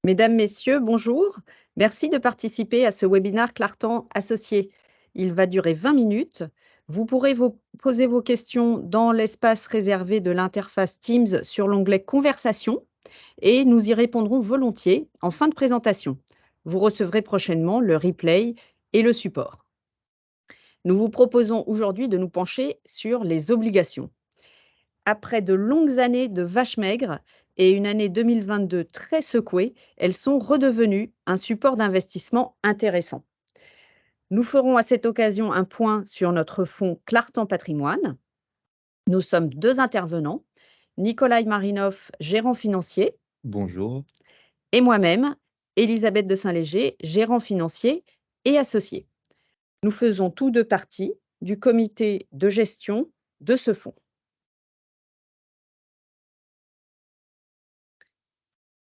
Mesdames, Messieurs, bonjour. Merci de participer à ce webinaire Clartan Associés. Il va durer 20 minutes. Vous pourrez poser vos questions dans l'espace réservé de l'interface Teams sur l'onglet Conversation et nous y répondrons volontiers en fin de présentation. Vous recevrez prochainement le replay et le support. Nous vous proposons aujourd'hui de nous pencher sur les obligations. Après de longues années de vaches maigres et une année 2022 très secouée, elles sont redevenues un support d'investissement intéressant. Nous ferons à cette occasion un point sur notre fonds Clartan Patrimoine. Nous sommes deux intervenants, Nikolai Marinov, gérant financier, Bonjour. et moi-même, Elisabeth de Saint-Léger, gérant financier et associé. Nous faisons tous deux partie du comité de gestion de ce fonds.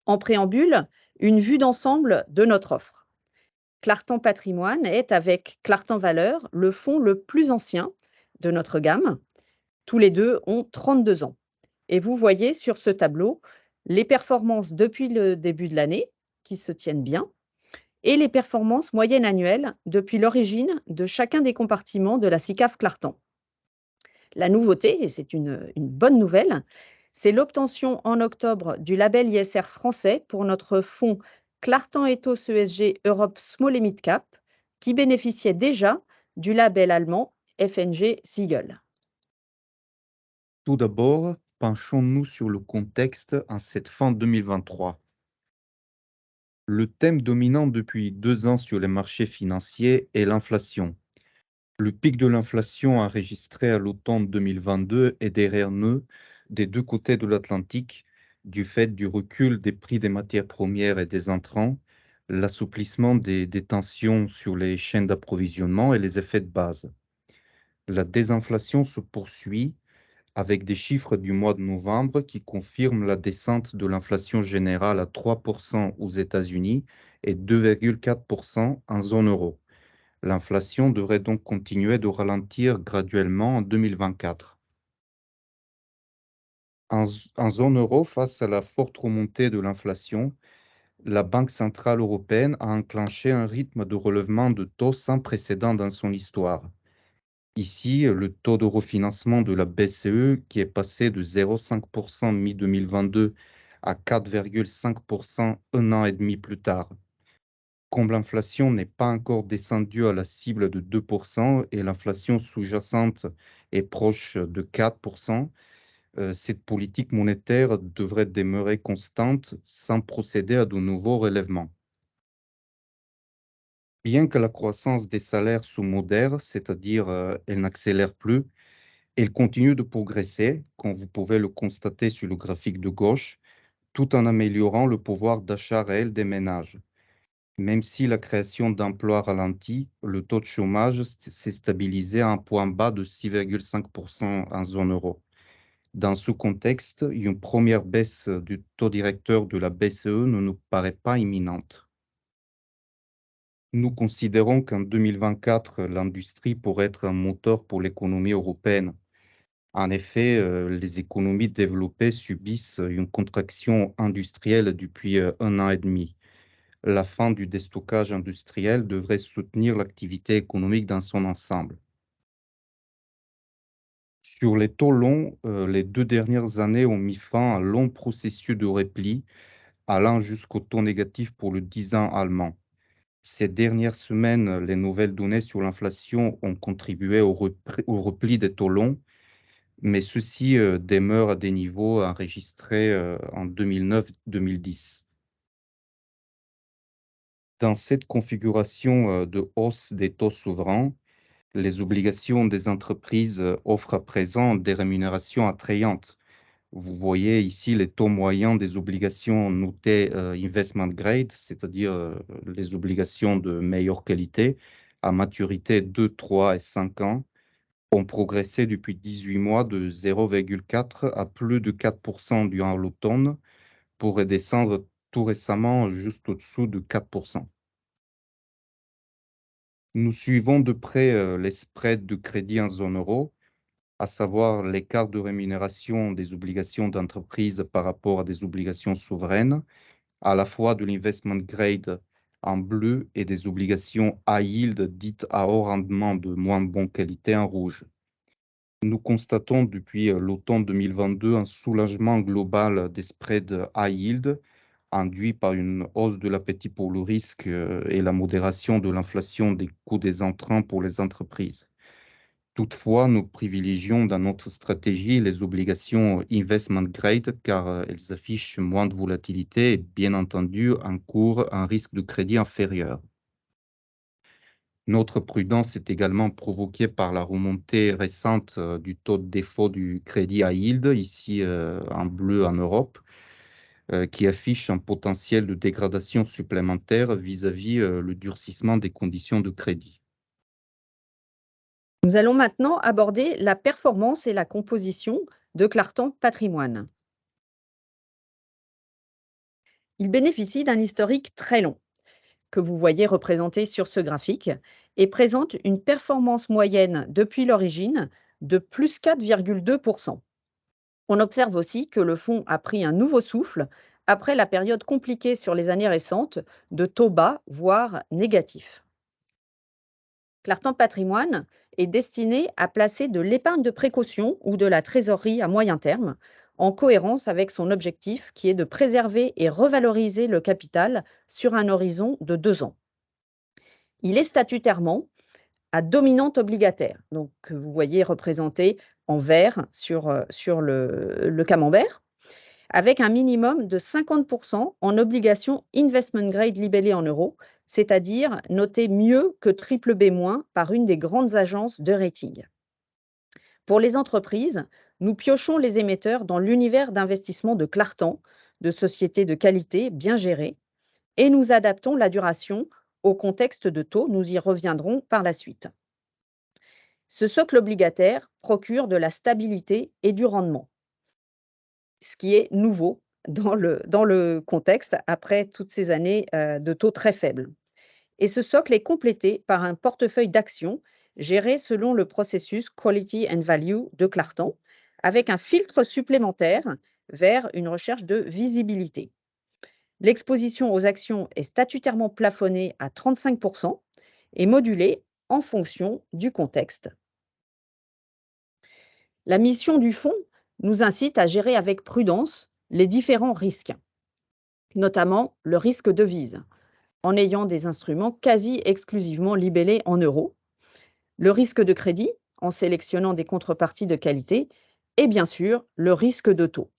En préambule, une vue d'ensemble de notre offre. Clartan Patrimoine est, avec Clartan Valeur, le fonds le plus ancien de notre gamme. Tous les deux ont 32 ans. Et vous voyez sur ce tableau les performances depuis le début de l'année, qui se tiennent bien, et les performances moyennes annuelles depuis l'origine de chacun des compartiments de la SICAV Clartan. La nouveauté, et c'est une bonne nouvelle, c'est l'obtention en octobre du label ISR français pour notre fonds Clartan Ethos ESG Europe Small et Mid Cap, qui bénéficiait déjà du label allemand FNG Siegel. Tout d'abord, penchons-nous sur le contexte en cette fin 2023. Le thème dominant depuis 2 ans sur les marchés financiers est l'inflation. Le pic de l'inflation enregistré à l'automne 2022 est derrière nous des deux côtés de l'Atlantique, du fait du recul des prix des matières premières et des intrants, l'assouplissement des tensions sur les chaînes d'approvisionnement et les effets de base. La désinflation se poursuit avec des chiffres du mois de novembre qui confirment la descente de l'inflation générale à 3% aux États-Unis et 2,4% en zone euro. L'inflation devrait donc continuer de ralentir graduellement en 2024. En zone euro, face à la forte remontée de l'inflation, la Banque centrale européenne a enclenché un rythme de relèvement de taux sans précédent dans son histoire. Ici, le taux de refinancement de la BCE, qui est passé de 0,5% mi-2022 à 4,5% un an et demi plus tard. Comme l'inflation n'est pas encore descendue à la cible de 2% et l'inflation sous-jacente est proche de 4%, cette politique monétaire devrait demeurer constante sans procéder à de nouveaux relèvements. Bien que la croissance des salaires se modère, c'est-à-dire elle n'accélère plus, elle continue de progresser, comme vous pouvez le constater sur le graphique de gauche, tout en améliorant le pouvoir d'achat réel des ménages. Même si la création d'emplois ralentit, le taux de chômage s'est stabilisé à un point bas de 6,5% en zone euro. Dans ce contexte, une première baisse du taux directeur de la BCE ne nous paraît pas imminente. Nous considérons qu'en 2024, l'industrie pourrait être un moteur pour l'économie européenne. En effet, les économies développées subissent une contraction industrielle depuis un an et demi. La fin du déstockage industriel devrait soutenir l'activité économique dans son ensemble. Sur les taux longs, les 2 dernières années ont mis fin à un long processus de repli, allant jusqu'au taux négatif pour le 10 ans allemand. Ces dernières semaines, les nouvelles données sur l'inflation ont contribué au repli des taux longs, mais ceux-ci demeurent à des niveaux enregistrés en 2009-2010. Dans cette configuration de hausse des taux souverains, les obligations des entreprises offrent à présent des rémunérations attrayantes. Vous voyez ici les taux moyens des obligations notées investment grade, c'est-à-dire les obligations de meilleure qualité, à maturité 2, 3 et 5 ans, ont progressé depuis 18 mois de 0,4 à plus de 4% durant l'automne, pour redescendre tout récemment juste au-dessous de 4%. Nous suivons de près les spreads de crédit en zone euro, à savoir l'écart de rémunération des obligations d'entreprise par rapport à des obligations souveraines, à la fois de l'investment grade en bleu et des obligations high yield dites à haut rendement de moins bonne qualité en rouge. Nous constatons depuis l'automne 2022 un soulagement global des spreads high yield induit par une hausse de l'appétit pour le risque et la modération de l'inflation des coûts des entrants pour les entreprises. Toutefois, nous privilégions dans notre stratégie les obligations investment grade car elles affichent moins de volatilité et bien entendu encourent un risque de crédit inférieur. Notre prudence est également provoquée par la remontée récente du taux de défaut du crédit à yield, ici en bleu en Europe, qui affiche un potentiel de dégradation supplémentaire vis-à-vis le durcissement des conditions de crédit. Nous allons maintenant aborder la performance et la composition de Clartan Patrimoine. Il bénéficie d'un historique très long, que vous voyez représenté sur ce graphique, et présente une performance moyenne depuis l'origine de plus 4,2%. On observe aussi que le fonds a pris un nouveau souffle après la période compliquée sur les années récentes de taux bas, voire négatifs. Clartan Patrimoine est destiné à placer de l'épargne de précaution ou de la trésorerie à moyen terme, en cohérence avec son objectif qui est de préserver et revaloriser le capital sur un horizon de 2 ans. Il est statutairement à dominante obligataire, donc que vous voyez représenté en vert sur le camembert, avec un minimum de 50% en obligations investment grade libellées en euros, c'est-à-dire notées mieux que triple B- par une des grandes agences de rating. Pour les entreprises, nous piochons les émetteurs dans l'univers d'investissement de Clartan, de sociétés de qualité bien gérées, et nous adaptons la duration au contexte de taux. Nous y reviendrons par la suite. Ce socle obligataire procure de la stabilité et du rendement, ce qui est nouveau dans le contexte après toutes ces années de taux très faibles. Et ce socle est complété par un portefeuille d'actions géré selon le processus Quality and Value de Clartan, avec un filtre supplémentaire vers une recherche de visibilité. L'exposition aux actions est statutairement plafonnée à 35% et modulée en fonction du contexte. La mission du fonds nous incite à gérer avec prudence les différents risques, notamment le risque devise, en ayant des instruments quasi exclusivement libellés en euros, le risque de crédit, en sélectionnant des contreparties de qualité, et bien sûr le risque de taux.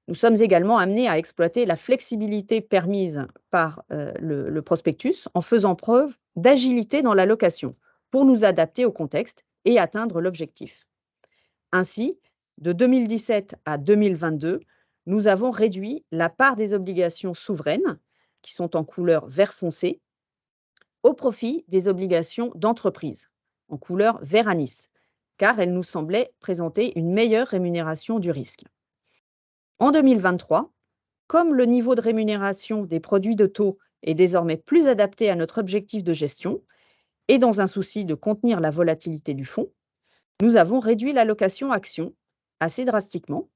Nous sommes également amenés à exploiter la flexibilité permise par le prospectus en faisant preuve d'agilité dans l'allocation pour nous adapter au contexte et atteindre l'objectif. Ainsi, de 2017 à 2022, nous avons réduit la part des obligations souveraines, qui sont en couleur vert foncé, au profit des obligations d'entreprise, en couleur vert anis, car elles nous semblaient présenter une meilleure rémunération du risque. En 2023, comme le niveau de rémunération des produits de taux est désormais plus adapté à notre objectif de gestion, et dans un souci de contenir la volatilité du fonds, nous avons réduit l'allocation action assez drastiquement,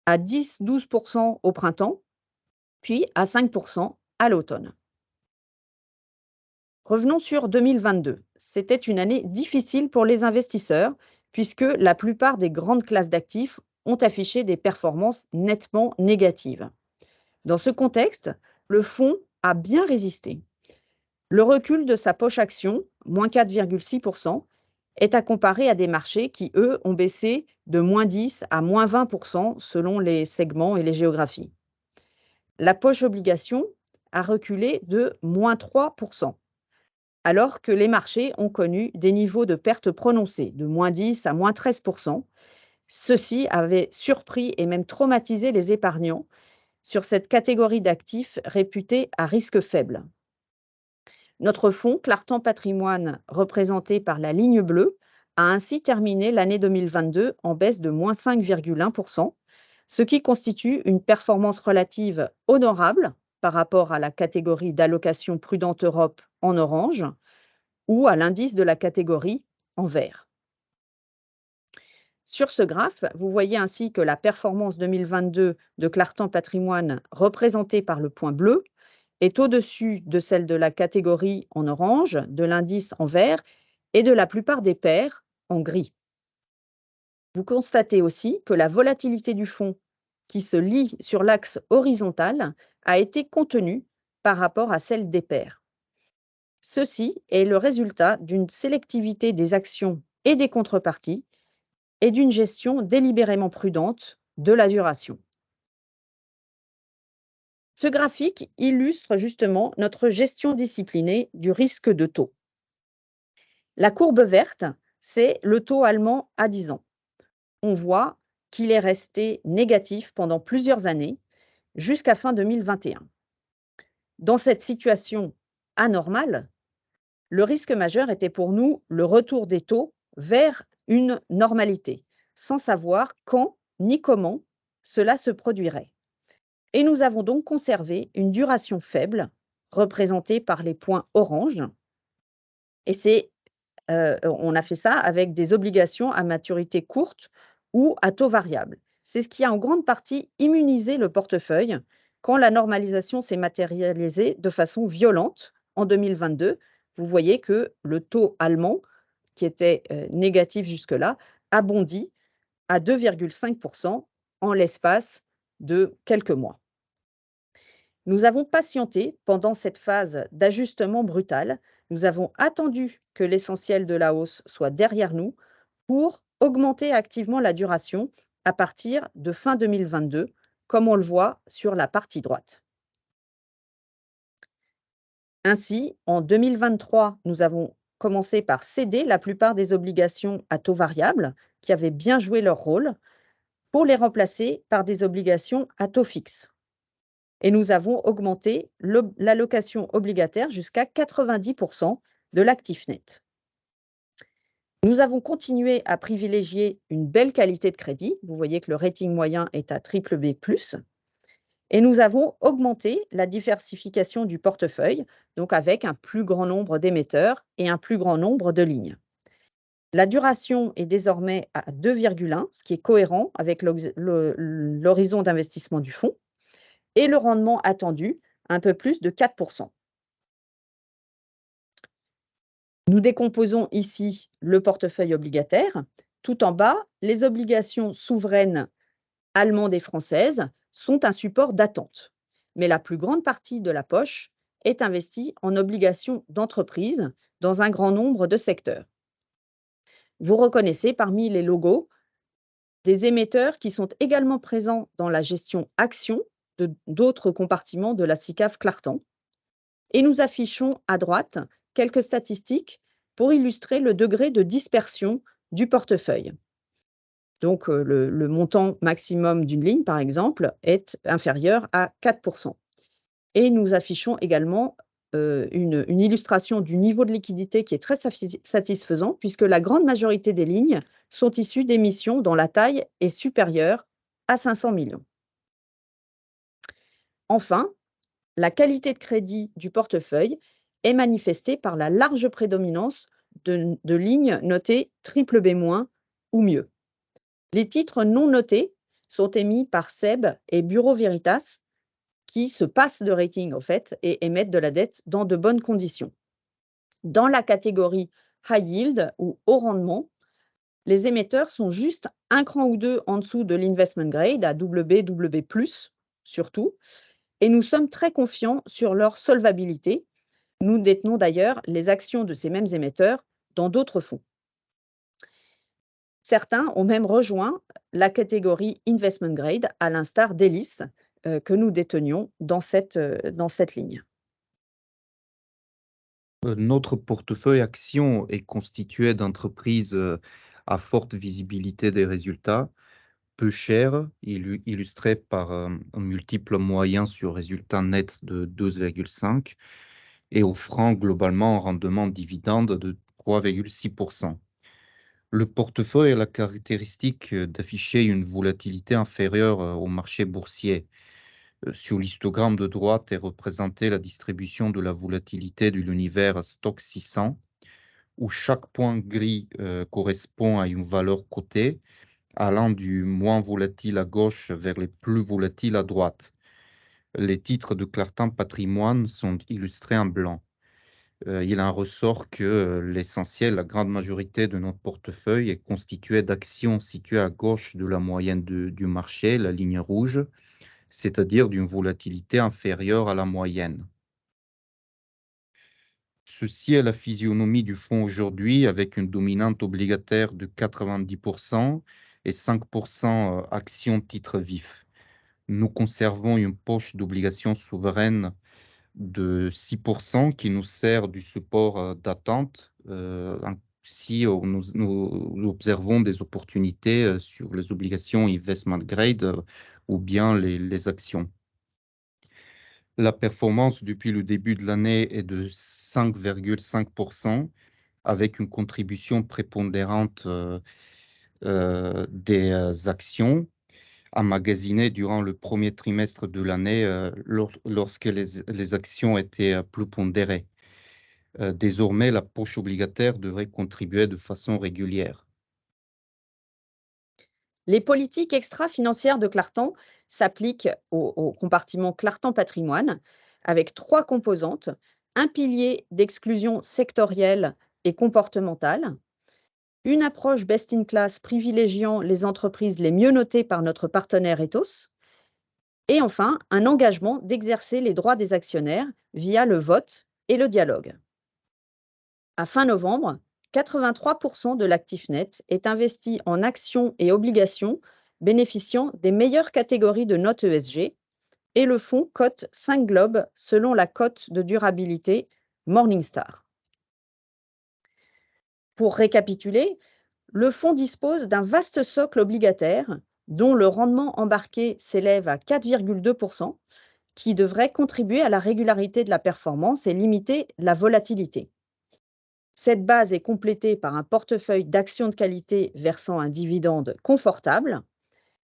à 10-12% au printemps, puis à 5% à l'automne. Revenons sur 2022. C'était une année difficile pour les investisseurs, puisque la plupart des grandes classes d'actifs ont affiché des performances nettement négatives. Dans ce contexte, le fonds a bien résisté. Le recul de sa poche action, moins 4,6%, est à comparer à des marchés qui, eux, ont baissé de moins 10 à moins 20% selon les segments et les géographies. La poche obligation a reculé de moins 3%, alors que les marchés ont connu des niveaux de pertes prononcés, de moins 10 à moins 13%. Ceci avait surpris et même traumatisé les épargnants sur cette catégorie d'actifs réputés à risque faible. Notre fonds Clartan Patrimoine, représenté par la ligne bleue, a ainsi terminé l'année 2022 en baisse de moins 5,1%, ce qui constitue une performance relative honorable par rapport à la catégorie d'allocation prudente Europe en orange ou à l'indice de la catégorie en vert. Sur ce graphe, vous voyez ainsi que la performance 2022 de Clartan Patrimoine, représentée par le point bleu, est au-dessus de celle de la catégorie en orange, de l'indice en vert et de la plupart des pairs en gris. Vous constatez aussi que la volatilité du fonds qui se lie sur l'axe horizontal a été contenue par rapport à celle des pairs. Ceci est le résultat d'une sélectivité des actions et des contreparties et d'une gestion délibérément prudente de la duration. Ce graphique illustre justement notre gestion disciplinée du risque de taux. La courbe verte, c'est le taux allemand à 10 ans. On voit qu'il est resté négatif pendant plusieurs années, jusqu'à fin 2021. Dans cette situation anormale, le risque majeur était pour nous le retour des taux vers une normalité, sans savoir quand ni comment cela se produirait. Et nous avons donc conservé une duration faible, représentée par les points orange, et on a fait ça avec des obligations à maturité courte ou à taux variable. C'est ce qui a en grande partie immunisé le portefeuille quand la normalisation s'est matérialisée de façon violente en 2022. Vous voyez que le taux allemand, qui était négatif jusque-là, a bondi à 2,5 en l'espace de quelques mois. Nous avons patienté pendant cette phase d'ajustement brutal. Nous avons attendu que l'essentiel de la hausse soit derrière nous pour augmenter activement la duration à partir de fin 2022, comme on le voit sur la partie droite. Ainsi, en 2023, nous avons commencé par céder la plupart des obligations à taux variable qui avaient bien joué leur rôle pour les remplacer par des obligations à taux fixe. Et nous avons augmenté l'allocation obligataire jusqu'à 90% de l'actif net. Nous avons continué à privilégier une belle qualité de crédit. Vous voyez que le rating moyen est à BBB+. Et nous avons augmenté la diversification du portefeuille, donc avec un plus grand nombre d'émetteurs et un plus grand nombre de lignes. La duration est désormais à 2,1, ce qui est cohérent avec l'horizon d'investissement du fonds, et le rendement attendu, un peu plus de 4%. Nous décomposons ici le portefeuille obligataire. Tout en bas, les obligations souveraines allemandes et françaises sont un support d'attente. Mais la plus grande partie de la poche est investie en obligations d'entreprise dans un grand nombre de secteurs. Vous reconnaissez parmi les logos des émetteurs qui sont également présents dans la gestion action d'autres compartiments de la SICAV Clartan. Et nous affichons à droite quelques statistiques pour illustrer le degré de dispersion du portefeuille. Donc, le montant maximum d'une ligne, par exemple, est inférieur à 4%. Et nous affichons également une illustration du niveau de liquidité qui est très satisfaisant, puisque la grande majorité des lignes sont issues d'émissions dont la taille est supérieure à 500 millions. Enfin, la qualité de crédit du portefeuille est manifestée par la large prédominance de lignes notées BBB- ou mieux. Les titres non notés sont émis par SEB et Bureau Veritas, qui se passent de rating en fait et émettent de la dette dans de bonnes conditions. Dans la catégorie high yield ou haut rendement, les émetteurs sont juste un cran ou deux en dessous de l'investment grade à BB+, surtout, et nous sommes très confiants sur leur solvabilité. Nous détenons d'ailleurs les actions de ces mêmes émetteurs dans d'autres fonds. Certains ont même rejoint la catégorie investment grade, à l'instar d'Elis, que nous détenions dans cette ligne. Notre portefeuille actions est constitué d'entreprises à forte visibilité des résultats, peu chères, illustrées par un multiple moyen sur résultat net de 2,5 et offrant globalement un rendement dividende de 3,6%. Le portefeuille a la caractéristique d'afficher une volatilité inférieure au marché boursier. Sur l'histogramme de droite est représentée la distribution de la volatilité de l'univers Stock 600, où chaque point gris correspond à une valeur cotée allant du moins volatile à gauche vers les plus volatiles à droite. Les titres de Clartin Patrimoine sont illustrés en blanc. Il en ressort que l'essentiel, la grande majorité de notre portefeuille est constitué d'actions situées à gauche de la moyenne du marché, la ligne rouge, c'est-à-dire d'une volatilité inférieure à la moyenne. Ceci est la physionomie du fonds aujourd'hui avec une dominante obligataire de 90% et 5% actions titres vifs. Nous conservons une poche d'obligations souveraines de 6% qui nous sert du support d'attente si nous observons des opportunités sur les obligations investment grade ou bien les actions. La performance depuis le début de l'année est de 5,5% avec une contribution prépondérante des actions emmagasinées durant le premier trimestre de l'année lorsque les actions étaient plus pondérées. Désormais, la poche obligataire devrait contribuer de façon régulière. Les politiques extra-financières de Clartan s'appliquent au compartiment Clartan Patrimoine avec 3 composantes: un pilier d'exclusion sectorielle et comportementale, une approche best-in-class privilégiant les entreprises les mieux notées par notre partenaire Ethos, et enfin un engagement d'exercer les droits des actionnaires via le vote et le dialogue. À fin novembre, 83% de l'actif net est investi en actions et obligations bénéficiant des meilleures catégories de notes ESG et le fonds cote 5 globes selon la cote de durabilité Morningstar. Pour récapituler, le fonds dispose d'un vaste socle obligataire dont le rendement embarqué s'élève à 4,2%, qui devrait contribuer à la régularité de la performance et limiter la volatilité. Cette base est complétée par un portefeuille d'actions de qualité versant un dividende confortable.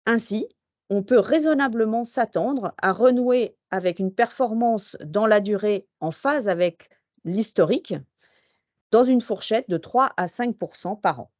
Ainsi, on peut raisonnablement s'attendre à renouer avec une performance dans la durée en phase avec l'historique, dans une fourchette de 3 à 5% par an.